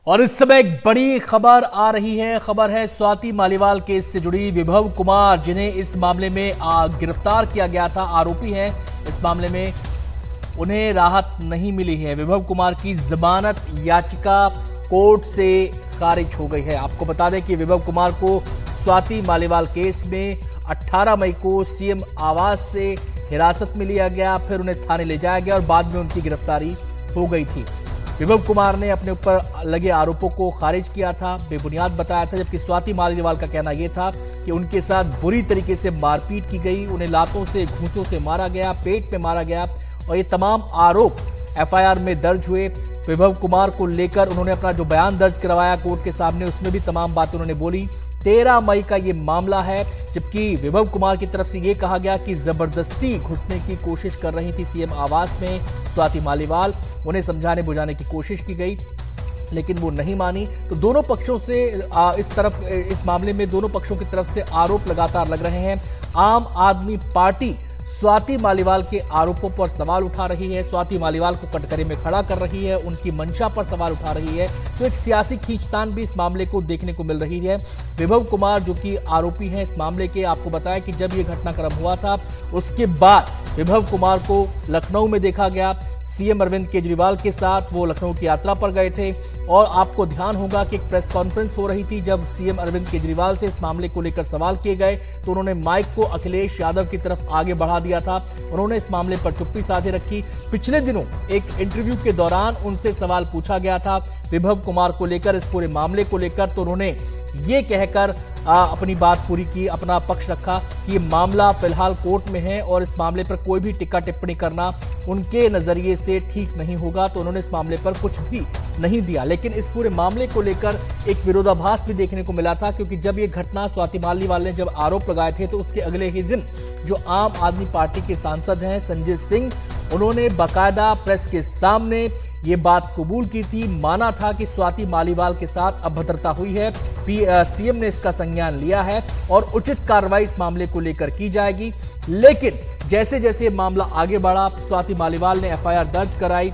और इस समय एक बड़ी खबर आ रही है। खबर है स्वाति मालीवाल केस से जुड़ी। विभव कुमार, जिन्हें इस मामले में गिरफ्तार किया गया था, आरोपी हैं इस मामले में, उन्हें राहत नहीं मिली है। विभव कुमार की जमानत याचिका कोर्ट से खारिज हो गई है। आपको बता दें कि विभव कुमार को स्वाति मालीवाल केस में 18 मई को सीएम आवास से हिरासत में लिया गया, फिर उन्हें थाने ले जाया गया और बाद में उनकी गिरफ्तारी हो गई थी। विभव कुमार ने अपने ऊपर लगे आरोपों को खारिज किया था, बेबुनियाद बताया था, जबकि स्वाति मालीवाल का कहना यह था कि उनके साथ बुरी तरीके से मारपीट की गई, उन्हें लातों से, घूंसों से मारा गया, पेट में मारा गया और ये तमाम आरोप एफआईआर में दर्ज हुए। विभव कुमार को लेकर उन्होंने अपना जो बयान दर्ज करवाया कोर्ट के सामने, उसमें भी तमाम बातें उन्होंने बोली। 13 मई का ये मामला है, जबकि विभव कुमार की तरफ से ये कहा गया कि जबरदस्ती घुसने की कोशिश कर रही थी सीएम आवास में स्वाति मालीवाल। उन्हें समझाने बुझाने की कोशिश की गई लेकिन वो नहीं मानी। तो दोनों पक्षों से इस मामले में दोनों पक्षों की तरफ से आरोप लगातार लग रहे हैं। आम आदमी पार्टी स्वाति मालीवाल के आरोपों पर सवाल उठा रही है, स्वाति मालीवाल को कटघरे में खड़ा कर रही है, उनकी मंशा पर सवाल उठा रही है। तो एक सियासी खींचतान भी इस मामले को देखने को मिल रही है। विभव कुमार जो कि आरोपी हैं इस मामले के, आपको बताया कि जब ये घटनाक्रम हुआ था उसके बाद विभव कुमार को लखनऊ में देखा गया। सीएम अरविंद केजरीवाल के साथ वो लखनऊ की यात्रा पर गए थे और आपको ध्यान होगा कि एक प्रेस कॉन्फ्रेंस हो रही थी। जब सीएम अरविंद केजरीवाल से इस मामले को लेकर सवाल किए गए तो उन्होंने माइक को अखिलेश यादव की तरफ आगे बढ़ा दिया था। उन्होंने इस मामले पर चुप्पी साधे रखी। पिछले दिनों एक इंटरव्यू के दौरान उनसे सवाल पूछा गया था विभव कुमार को लेकर, इस पूरे मामले को लेकर, तो उन्होंने ये कहकर अपनी बात पूरी की, अपना पक्ष रखा कि ये मामला फिलहाल कोर्ट में है और इस मामले पर कोई भी टिक्का टिप्पणी करना उनके नजरिए से ठीक नहीं होगा। तो उन्होंने इस मामले पर कुछ भी नहीं दिया। लेकिन इस पूरे मामले को लेकर एक विरोधाभास भी देखने को मिला था, क्योंकि जब ये घटना स्वाति मालीवाल ने जब आरोप लगाए थे तो उसके अगले ही दिन जो आम आदमी पार्टी के सांसद हैं संजय सिंह, उन्होंने बाकायदा प्रेस के सामने ये बात कबूल की थी, माना था कि स्वाति मालीवाल के साथ अभद्रता हुई है, सीएम ने इसका संज्ञान लिया है और उचित कार्रवाई इस मामले को लेकर की जाएगी। लेकिन जैसे जैसे मामला आगे बढ़ा, स्वाति मालीवाल ने एफआईआर दर्ज कराई।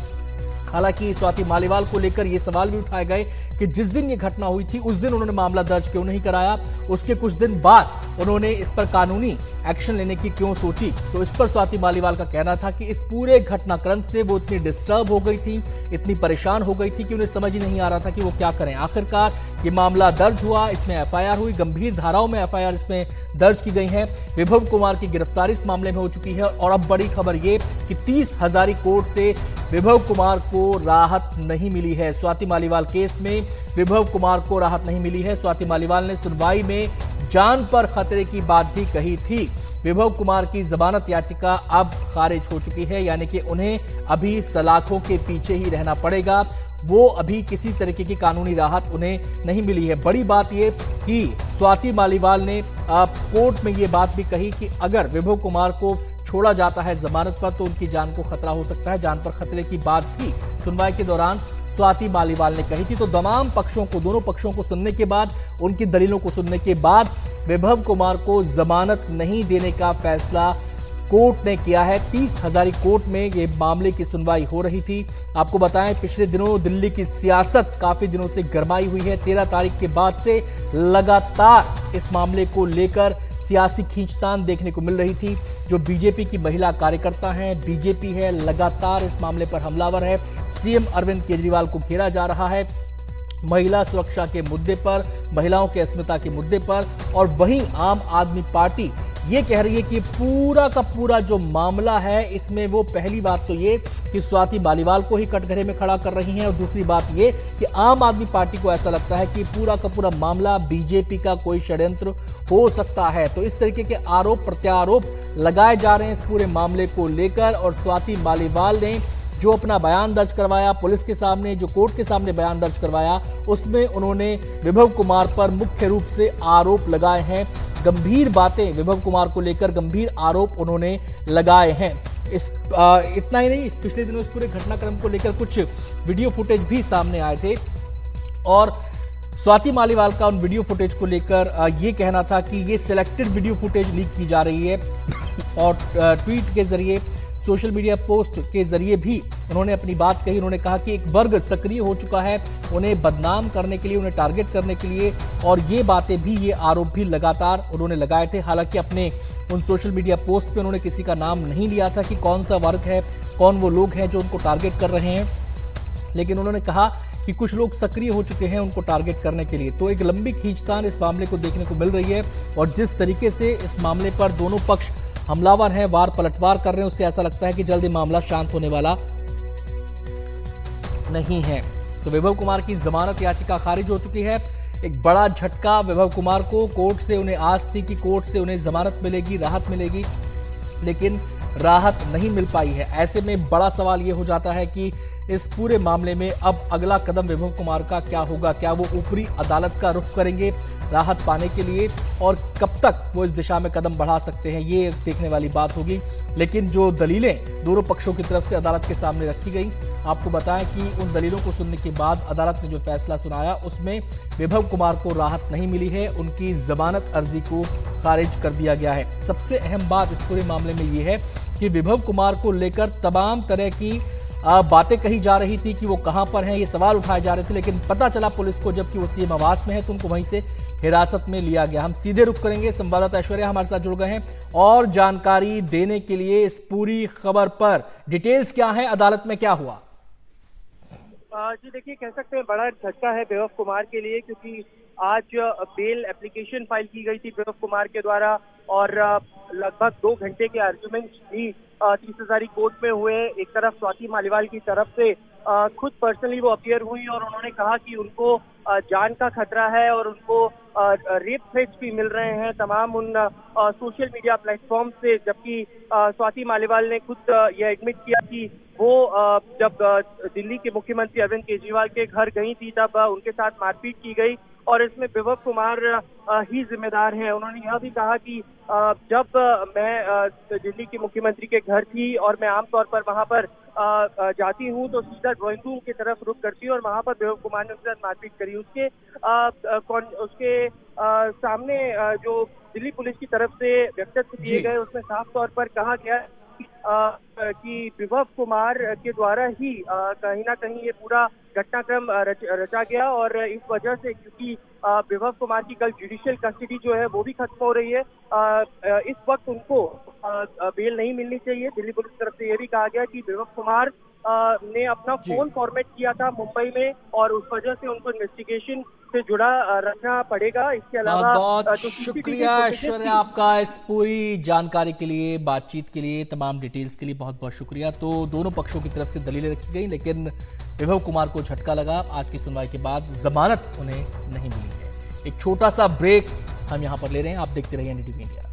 हालांकि स्वाति मालीवाल को लेकर ये सवाल भी उठाए गए कि जिस दिन ये घटना हुई थी उस दिन उन्होंने मामला दर्ज क्यों नहीं कराया, उसके कुछ दिन बाद उन्होंने इस पर कानूनी एक्शन लेने की क्यों सोची। तो इस पर स्वाति मालीवाल का कहना था कि इस पूरे घटनाक्रम से वो इतनी डिस्टर्ब हो गई थी, इतनी परेशान हो गई थी कि उन्हें समझ ही नहीं आ रहा था कि वो क्या करें। आखिरकार ये मामला दर्ज हुआ, इसमें एफआईआर हुई, गंभीर धाराओं में एफआईआर इसमें दर्ज की गई है। विभव कुमार की गिरफ्तारी इस मामले में हो चुकी है और अब बड़ी खबर ये कि 30 हजारी कोर्ट से विभव कुमार को राहत नहीं मिली है। स्वाति मालीवाल केस में विभव कुमार को राहत नहीं मिली है। स्वाति मालीवाल ने सुनवाई में जान पर खतरे की बात भी कही थी। विभव कुमार की जमानत याचिका अब खारिज हो चुकी है, यानी कि उन्हें अभी सलाखों के पीछे ही रहना पड़ेगा। वो अभी किसी तरीके की कानूनी राहत उन्हें नहीं मिली है। बड़ी बात यह कि स्वाति मालीवाल ने कोर्ट में ये बात भी कही कि अगर विभव कुमार को छोड़ा जाता है जमानत पर तो उनकी जान को खतरा हो सकता है। जान पर खतरे की बात भी सुनवाई के दौरान स्वाति मालीवाल ने कही थी। तो तमाम पक्षों को, दोनों पक्षों को सुनने के बाद, उनकी दलीलों को सुनने के बाद विभव कुमार को जमानत नहीं देने का फैसला कोर्ट ने किया है। 30 हजारी कोर्ट में ये मामले की सुनवाई हो रही थी। आपको बताएं, पिछले दिनों दिल्ली की सियासत काफी दिनों से गरमाई हुई है। 13 तारीख के बाद से लगातार इस मामले को लेकर सियासी खींचतान देखने को मिल रही थी। जो बीजेपी की महिला कार्यकर्ता हैं, बीजेपी है, लगातार इस मामले पर हमलावर है। सीएम अरविंद केजरीवाल को घेरा जा रहा है महिला सुरक्षा के मुद्दे पर, महिलाओं के अस्मिता के मुद्दे पर, और वहीं आम आदमी पार्टी ये कह रही है कि पूरा का पूरा जो मामला है इसमें वो, पहली बात तो ये कि स्वाति मालीवाल को ही कटघरे में खड़ा कर रही हैं और दूसरी बात ये कि आम आदमी पार्टी को ऐसा लगता है कि पूरा का पूरा मामला बीजेपी का कोई षड्यंत्र हो सकता है। तो इस तरीके के आरोप प्रत्यारोप लगाए जा रहे हैं इस पूरे मामले को लेकर। और स्वाति मालीवाल ने जो अपना बयान दर्ज करवाया पुलिस के सामने, जो कोर्ट के सामने बयान दर्ज करवाया, उसमें उन्होंने विभव कुमार पर मुख्य रूप से आरोप लगाए हैं। गंभीर बातें विभव कुमार को लेकर, गंभीर आरोप उन्होंने लगाए हैं। इतना ही नहीं, इस पिछले दिनों इस पूरे घटनाक्रम को लेकर कुछ वीडियो फुटेज भी सामने आए थे और स्वाति मालीवाल का उन वीडियो फुटेज को लेकर ये कहना था कि ये सिलेक्टेड वीडियो फुटेज लीक की जा रही है और ट्वीट के जरिए सोशल मीडिया पोस्ट के जरिए भी उन्होंने अपनी बात कही। उन्होंने कहा कि एक वर्ग सक्रिय हो चुका है उन्हें बदनाम करने के लिए, उन्हें टारगेट करने के लिए, और ये बातें भी, ये आरोप भी लगातार उन्होंने लगाए थे। हालांकि अपने उन सोशल मीडिया पोस्ट पे उन्होंने किसी का नाम नहीं लिया था कि कौन सा वर्ग है, कौन वो लोग हैं जो उनको टारगेट कर रहे हैं, लेकिन उन्होंने कहा कि कुछ लोग सक्रिय हो चुके हैं उनको टारगेट करने के लिए। तो एक लंबी खींचतान इस मामले को देखने को मिल रही है, और जिस तरीके से इस मामले पर दोनों पक्ष हमलावर हैं, वार पलटवार कर रहे हैं, उससे ऐसा लगता है कि जल्द ही मामला शांत होने वाला नहीं है। तो विभव कुमार की जमानत याचिका खारिज हो चुकी है। एक बड़ा झटका विभव कुमार को, कोर्ट से उन्हें आस थी कि कोर्ट से उन्हें जमानत मिलेगी, राहत मिलेगी, लेकिन राहत नहीं मिल पाई है। ऐसे में बड़ा सवाल यह हो जाता है कि इस पूरे मामले में अब अगला कदम विभव कुमार का क्या होगा। क्या वो ऊपरी अदालत का रुख करेंगे राहत पाने के लिए, और कब तक वो इस दिशा में कदम बढ़ा सकते हैं, ये देखने वाली बात होगी। लेकिन जो दलीलें दोनों पक्षों की तरफ से अदालत के सामने रखी गई, आपको बताएं कि उन दलीलों को सुनने के बाद अदालत ने जो फैसला सुनाया उसमें विभव कुमार को राहत नहीं मिली है, उनकी जमानत अर्जी को खारिज कर दिया गया है। सबसे अहम बात इस पूरे मामले में ये है कि विभव कुमार को लेकर तमाम तरह की बातें कही जा रही थी कि वो कहां पर हैं, ये सवाल उठाए जा रहे थे, लेकिन पता चला पुलिस को जबकि वो सीएम आवास में है तो उनको वहीं से हिरासत में लिया गया। हम सीधे रुख करेंगे, संवाददाता ऐश्वर्या हमारे साथ जुड़ गए हैं और जानकारी देने के लिए इस पूरी खबर पर। डिटेल्स क्या है, अदालत में क्या हुआ? जी देखिए, कह सकते हैं बड़ा झटका है विभव कुमार के लिए, क्योंकि आज बेल एप्लीकेशन फाइल की गई थी विभव कुमार के द्वारा, और लगभग 2 घंटे के आर्गुमेंट्स भी 30 हजारी कोर्ट में हुए। एक तरफ स्वाति मालीवाल की तरफ से खुद पर्सनली वो अपीयर हुई और उन्होंने कहा कि उनको जान का खतरा है और उनको रेप थ्रेट्स भी मिल रहे हैं तमाम उन सोशल मीडिया प्लेटफॉर्म से। जबकि स्वाति मालीवाल ने खुद ये एडमिट किया कि वो जब दिल्ली के मुख्यमंत्री अरविंद केजरीवाल के घर गई थी तब उनके साथ मारपीट की गई और इसमें विभव कुमार ही जिम्मेदार हैं। उन्होंने यह भी कहा कि जब मैं दिल्ली के मुख्यमंत्री के घर थी और मैं आमतौर पर वहां पर जाती हूं तो सीधा ड्राइंग रूम की तरफ रुख करती हूं और वहां पर विभव कुमार ने उनके साथ मारपीट करी। उसके सामने जो दिल्ली पुलिस की तरफ से वक्तव्य दिए गए उसमें साफ तौर पर कहा गया कि विभव कुमार के द्वारा ही कहीं ना कहीं ये पूरा घटनाक्रम रचा गया और इस वजह से, क्योंकि विभव कुमार की कल जुडिशियल कस्टडी जो है वो भी खत्म हो रही है, इस वक्त उनको बेल नहीं मिलनी चाहिए। दिल्ली पुलिस की तरफ से ये भी कहा गया कि विभव कुमार ने अपना फोन फॉर्मेट किया था मुंबई में और उस वजह से उनको इन्वेस्टिगेशन से जुड़ा रखना पड़ेगा। इसके अलावा बहुत शुक्रिया ऐश्वर्या आपका इस पूरी जानकारी के लिए, बातचीत के लिए, तमाम डिटेल्स के लिए बहुत बहुत शुक्रिया। तो दोनों पक्षों की तरफ से दलीलें रखी गई, लेकिन विभव कुमार को झटका लगा। आज की सुनवाई के बाद जमानत उन्हें नहीं मिली है। एक छोटा सा ब्रेक हम यहां पर ले रहे हैं, आप देखते रहिए एनडीटीवी इंडिया।